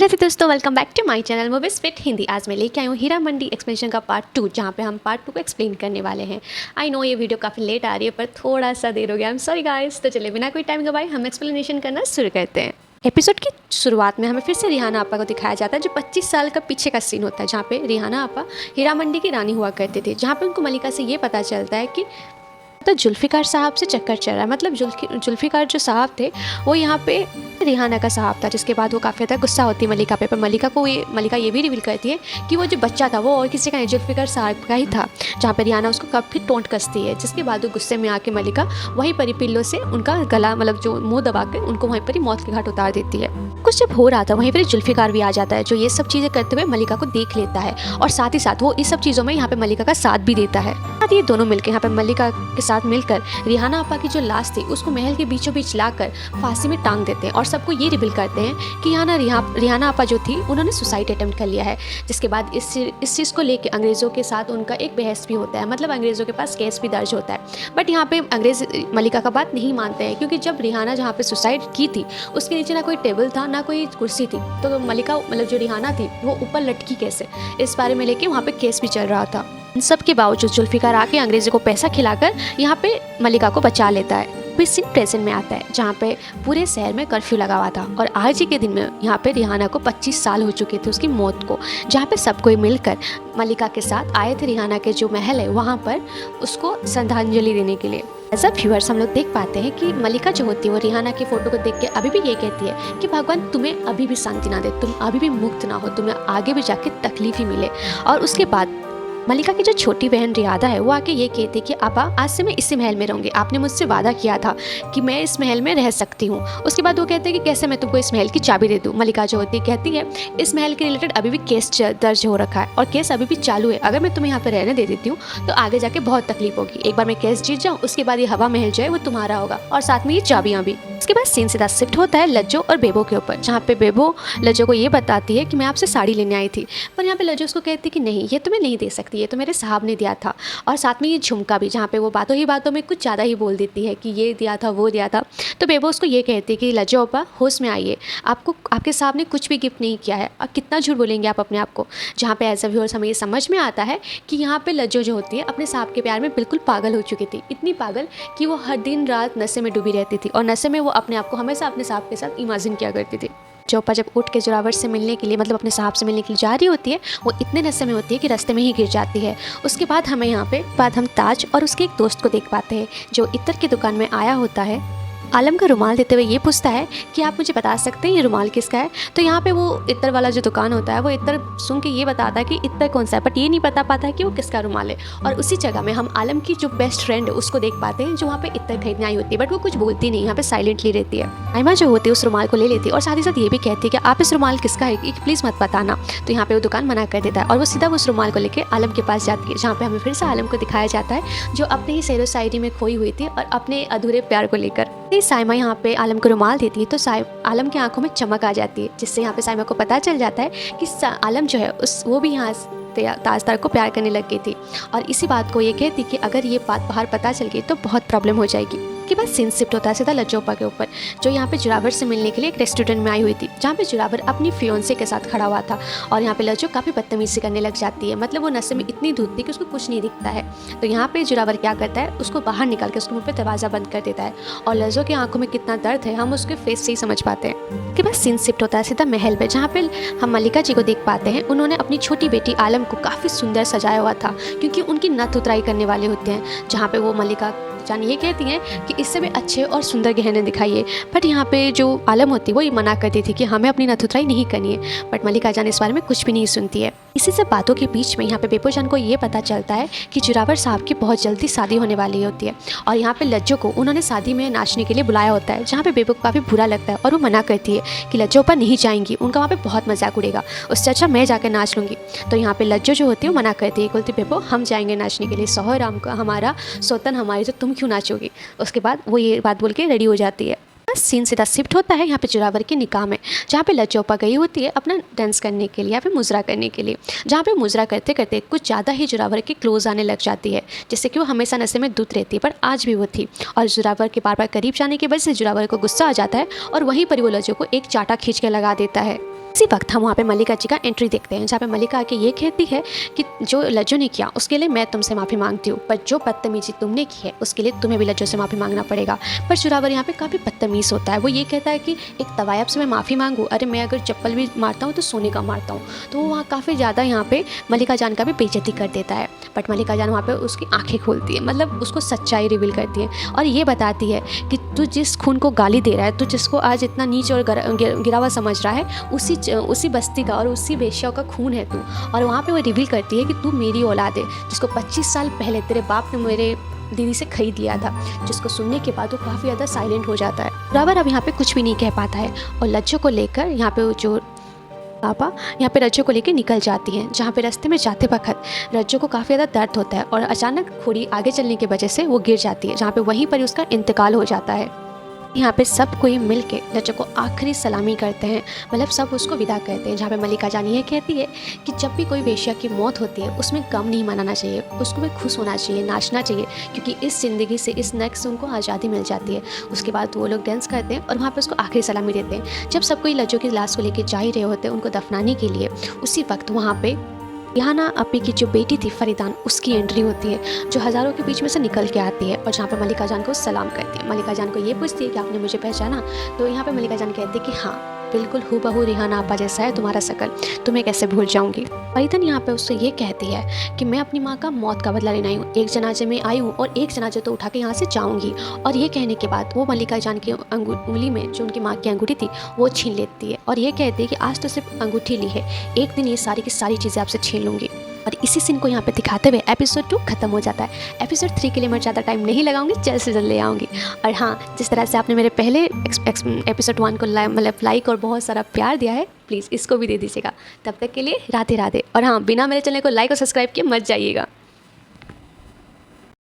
Hello दोस्तों, welcome back to my channel movies fit Hindi. आज मैं लेके आई हूँ हीरा मंडी एक्सपेंशन का पार्ट 2, जहाँ पे हम पार्ट 2 को एक्सप्लेन करने वाले हैं। आई नो ये वीडियो काफ़ी लेट आ रही है, पर थोड़ा सा देर हो गया। I am sorry guys. तो चलिए बिना कोई टाइम गवाए हम एक्सप्लेनेशन करना शुरू करते हैं। एपिसोड की शुरुआत में हमें फिर से रिहाना आपा को दिखाया जाता है, जो 25 साल का पीछे का सीन होता है, जहाँ पे रिहाना आपा हीरा मंडी की रानी हुआ करते थे। जहाँ पे उनको मलिका से ये पता चलता है कि तो जुल्फ़िकार साहब से चक्कर चल रहा है। मतलब जुल्फ़िकार जो साहब थे वो यहाँ पे रिहाना का साहब था, जिसके बाद वो काफ़ी ज़्यादा गुस्सा होती है मलिका पे। पर मलिका ये भी रिवील करती है कि वो जो बच्चा था वो और किसी का नहीं, जुल्फ़िकार साहब का ही था। जहाँ पे रिहाना उसको काफ़ी टोंट कसती है, जिसके बाद वो गुस्से में आके मलिका वहीं पर ही पिल्लों से उनका गला मतलब जो मुँह दबा के उनको वहीं पर ही मौत के घाट उतार देती है। कुछ जब हो रहा था वहीं पर जुल्फ़िकार भी आ जाता है, जो ये सब चीज़ें करते हुए मलिका को देख लेता है, और साथ ही साथ वो इस सब चीज़ों में यहाँ पे मलिका का साथ भी देता है। ये दोनों मिलकर यहाँ पे मलिका के साथ मिलकर रिहाना आपा की जो लाश थी उसको महल के बीचों बीच लाकर फांसी में टांग देते हैं, और सबको ये रिवील करते हैं कि रिहाना आपा जो थी उन्होंने सुसाइड अटेम्प्ट कर लिया है। जिसके बाद इस चीज़ को लेकर अंग्रेज़ों के साथ उनका एक बहस भी होता है। मतलब अंग्रेज़ों के पास केस भी दर्ज होता है, बट यहाँ पे अंग्रेज़ मलिका का बात नहीं मानते हैं, क्योंकि जब रिहाना जहाँ पे सुसाइड की थी उसके नीचे ना कोई टेबल था ना कोई कुर्सी थी, तो मलिका मतलब जो रिहाना थी वो ऊपर लटकी कैसे, इस बारे में लेके वहाँ पे केस भी चल रहा था। इन सब के बावजूद जुल्फ़िकार आके अंग्रेज़ों को पैसा खिलाकर यहाँ पे मलिका को बचा लेता है। फिर सीन प्रेजेंट में आता है, जहाँ पे पूरे शहर में कर्फ्यू लगा हुआ था, और आज ही के दिन में यहाँ पे रिहाना को 25 साल हो चुके थे उसकी मौत को। जहाँ पे सब कोई मिलकर मलिका के साथ आए थे रिहाना के जो महल है वहाँ पर उसको श्रद्धांजलि देने के लिए। एज अ व्यूअर्स हम लोग देख पाते हैं कि मलिका जो होती है वो रिहाना की फ़ोटो को देख के अभी भी ये कहती है कि भगवान तुम्हें अभी भी शांति ना दे, तुम अभी भी मुक्त ना हो, तुम्हें आगे भी जाके तकलीफ ही मिले। और उसके बाद मलिका की जो छोटी बहन रियादा है वो आके ये कहती कि आपा आज से मैं इसी महल में रहूँगी, आपने मुझसे वादा किया था कि मैं इस महल में रह सकती हूँ। उसके बाद वो कहते हैं कि कैसे मैं तुमको इस महल की चाबी दे दूँ। मलिका जो होती है कहती है इस महल के रिलेटेड अभी भी केस दर्ज हो रखा है और केस अभी भी चालू है, अगर मैं तुम्हें यहाँ पर रहने दे देती हूँ तो आगे जाके बहुत तकलीफ होगी। एक बार मैं केस जीत जाऊँ उसके बाद ये हवा महल जो है वो तुम्हारा होगा, और साथ में ये चाबियाँ भी। उसके बाद सीन सीधा शिफ्ट होता है लज्जो और बेबो के ऊपर, जहाँ पे बेबो लज्जो को ये बताती है कि मैं आपसे साड़ी लेने आई थी, पर यहाँ पे लज्जो उसको कहती है कि नहीं, ये तुम्हें नहीं दे सकती, ये तो मेरे साहब ने दिया था। और साथ में ये झुमका भी, जहाँ पे वो बातों ही बातों में कुछ ज़्यादा ही बोल देती है कि ये दिया था वो दिया था। तो बेबो उसको ये कहती है कि लज्जो अपा होश में आइए, आपको आपके साहब ने कुछ भी गिफ्ट नहीं किया है, और कितना झूठ बोलेंगे आप अपने आप को। जहाँ पे एज अ व्यूअर्स हमें ये समझ में आता है कि यहाँ पे लज्जो जो होती है अपने साहब के प्यार में बिल्कुल पागल हो चुकी थी, इतनी पागल कि वो हर दिन रात नशे में डूबी रहती थी, और नशे में वो अपने आप को हमेशा अपने साहब के साथ इमेजिन किया करती थी। चोपा जब उठ के जोरावर से मिलने के लिए मतलब अपने साहब से मिलने के लिए जा रही होती है, वो इतने नशे में होती है कि रास्ते में ही गिर जाती है। उसके बाद हमें यहाँ पे हम ताज और उसके एक दोस्त को देख पाते हैं, जो इत्र की दुकान में आया होता है। आलम का रुमाल देते हुए ये पूछता है कि आप मुझे बता सकते हैं ये रुमाल किसका है। तो यहाँ पे वो इत्र वाला जो दुकान होता है वो इत्र सुन के ये बताता है कि इत्र कौन सा है, बट ये नहीं बता पाता है कि वो किसका रुमाल है। और उसी जगह में हम आलम की जो बेस्ट फ्रेंड है उसको देख पाते हैं, जो वहाँ पे इत्र खरीदने आई होती है, बट वो कुछ बोलती नहीं, यहाँ पे साइलेंटली रहती है। आयमा जो होती है उस रुमाल को ले लेती है, और साथ ही साथ ये भी कहती है कि आप इस रुमाल किसका है कि प्लीज़ मत बताना। तो यहाँ पे वो दुकान मना कर देता है, और वो सीधा उस रुमाल को लेकर आलम के पास जाती है, जहाँ पे हमें फिर से आलम को दिखाया जाता है जो अपने ही सैरो शायरी में खोई हुई थी और अपने अधूरे प्यार को लेकर। साइमा यहाँ पे आलम को रुमाल देती है, तो आलम की आंखों में चमक आ जाती है, जिससे यहाँ पे साइमा को पता चल जाता है कि आलम जो है वो भी यहाँ ताजदार को प्यार करने लग गई थी। और इसी बात को ये कहती कि अगर ये बात बाहर पता चल गई तो बहुत प्रॉब्लम हो जाएगी। के बाद सीन शिफ्ट होता है सीधा लज्जोपा के ऊपर, जो यहाँ पे जुरावर से मिलने के लिए एक रेस्टोरेंट में आई हुई थी, जहाँ पे जुरावर अपनी फियोंसे के साथ खड़ा हुआ था। और यहाँ पे लज्जो काफ़ी बदतमीजी करने लग जाती है, मतलब वो नशे में इतनी धूत थी कि उसको कुछ नहीं दिखता है। तो यहाँ पे जुरावर क्या करता है, उसको बाहर निकाल के उसके मुँह पे दरवाज़ा बंद कर देता है, और लज्जो की आंखों में कितना दर्द है हम उसके फेस से ही समझ पाते हैं। के बाद सीन शिफ्ट होता है सीधा महल पे, जहाँ पे हम मलिका जी को देख पाते हैं। उन्होंने अपनी छोटी बेटी आलम को काफ़ी सुंदर सजाया हुआ था, क्योंकि उनकी नथ उतराई करने वाले होते हैं, जहाँ पे वो मलिका जान ये कहती हैं कि इससे भी अच्छे और सुंदर गहने दिखाइए। बट यहाँ पे जो आलम होती है वो ये मना करती थी कि हमें अपनी नथुतराई नहीं करनी है, बट मलिका जान इस बारे में कुछ भी नहीं सुनती है। इसी सब बातों के बीच में यहाँ पे बेबो जान को ये पता चलता है कि जुरावर साहब की बहुत जल्दी शादी होने वाली होती है, और यहाँ पे लज्जो को उन्होंने शादी में नाचने के लिए बुलाया होता है, जहाँ पे बेबो को काफ़ी बुरा लगता है और वो मना करती है कि लज्जो पर नहीं जाएंगी, उनका वहाँ पे बहुत मजाक उड़ेगा, उससे अच्छा मैं जाकर नाच लूँगी। तो यहाँ पे लज्जो जो होती है वो मना करती है, बोलती बेबो हम जाएंगे नाचने के लिए, सोहर हमारा सोतन हमारी, तो तुम क्यों नाचोगी। उसके बाद वो ये बात बोल के रेडी हो जाती है। सीन सीधा शिफ्ट होता है यहाँ पे जुरावर के निकाह में, जहाँ पे लज्जोपा गई होती है अपना डांस करने के लिए या फिर मुजरा करने के लिए, जहाँ पे मुजरा करते करते कुछ ज़्यादा ही जुरावर के क्लोज आने लग जाती है, जिससे कि वो हमेशा नशे में धुत रहती है, पर आज भी वो थी। और जुरावर के बार बार करीब जाने की वजह से जुरावर को गुस्सा आ जाता है और वहीं पर वो लज्जो को एक चाटा खींच के लगा देता है। इसी वक्त हम वहाँ पे मल्लिका जी का एंट्री देखते हैं, जहाँ पे मल्लिका आके ये कहती है कि जो लज्जो ने किया उसके लिए मैं तुमसे माफ़ी मांगती हूँ, पर जो बदतमीजी तुमने की है उसके लिए तुम्हें भी लज्जो से माफ़ी मांगना पड़ेगा। पर जोरावर यहाँ पे काफ़ी बदतमीज़ होता है। वो ये कहता है कि एक तवायब से मैं माफ़ी मांगूँ, अरे मैं अगर चप्पल भी मारता हूँ तो सोने का मारता हूँ। तो वो वहाँ काफ़ी ज़्यादा यहाँ पे मल्लिका जान का भी बेइज्जती कर देता है। बट मल्लिका जान वहाँ पे उसकी आंखें खोलती है, मतलब उसको सच्चाई रिवील करती है और ये बताती है कि तू जिस खून को गाली दे रहा है, तू जिसको आज इतना नीच और गिरा हुआ समझ रहा है, उसी बस्ती का और उसी वेश्या का खून है तू। और वहाँ पे वो रिवील करती है कि तू मेरी औलाद है, जिसको 25 साल पहले तेरे बाप ने मेरे दीदी से खरीद लिया था। जिसको सुनने के बाद वो काफ़ी ज़्यादा साइलेंट हो जाता है। जोरावर अब यहाँ पे कुछ भी नहीं कह पाता है और लज्जो को लेकर यहाँ पे जो पापा यहाँ पे रज्जो को लेकर निकल जाती हैं, जहाँ पे रास्ते में जाते वक्त रज्जो को काफ़ी ज़्यादा दर्द होता है और अचानक थोड़ी आगे चलने की वजह से वो गिर जाती है, जहाँ पे वहीं पर उसका इंतकाल हो जाता है। यहाँ पे सब कोई मिल के लज्जो को आखिरी सलामी करते हैं, मतलब सब उसको विदा करते हैं। जहाँ पे मल्लिका जान ये कहती है कि जब भी कोई वेश्या की मौत होती है उसमें गम नहीं मनाना चाहिए, उसको भी खुश होना चाहिए, नाचना चाहिए, क्योंकि इस ज़िंदगी से इस नेक्स्ट उनको आज़ादी मिल जाती है। उसके बाद वो लोग डांस करते हैं और वहाँ पे उसको आखिरी सलामी देते हैं। जब सब कोई लज्जो की लाश को लेकर जा ही रहे होते हैं उनको दफनाने के लिए, उसी वक्त वहाँ पे रिहाना अपी की जो बेटी थी फरीदान, उसकी एंट्री होती है, जो हज़ारों के बीच में से निकल के आती है और जहाँ पे मल्लिका जान को सलाम करती है। मल्लिका जान को ये पूछती है कि आपने मुझे पहचाना? तो यहाँ पे मल्लिका जान कहती है कि हाँ, बिल्कुल हूबहू रिहाना आपा जैसा है तुम्हारा शकल, तुम्हें कैसे भूल जाऊंगी। फरीदान यहाँ पे उससे ये कहती है कि मैं अपनी माँ का मौत का बदला लेने आई हूँ, एक जनाजे में आई हूँ और एक जनाजे तो उठा के यहाँ से जाऊँगी। और ये कहने के बाद वो मल्लिका जान की उंगली में जो उनकी माँ की अंगूठी थी वो छीन लेती है और ये कहती है कि आज तो सिर्फ अंगूठी ली है, एक दिन ये सारी की सारी चीज़ें आपसे छीन लूँगी। और इसी सीन को यहाँ पे दिखाते हुए एपिसोड 2 खत्म हो जाता है। एपिसोड 3 के लिए मैं ज़्यादा टाइम नहीं लगाऊंगी, जल्द से जल्द ले आऊँगी। और हाँ, जिस तरह से आपने मेरे पहले एपिसोड 1 को मतलब लाइक और बहुत सारा प्यार दिया है, प्लीज़ इसको भी दे दीजिएगा। तब तक के लिए राधे राधे। और हाँ, बिना मेरे चैनल को लाइक और सब्सक्राइब किए मत जाइएगा।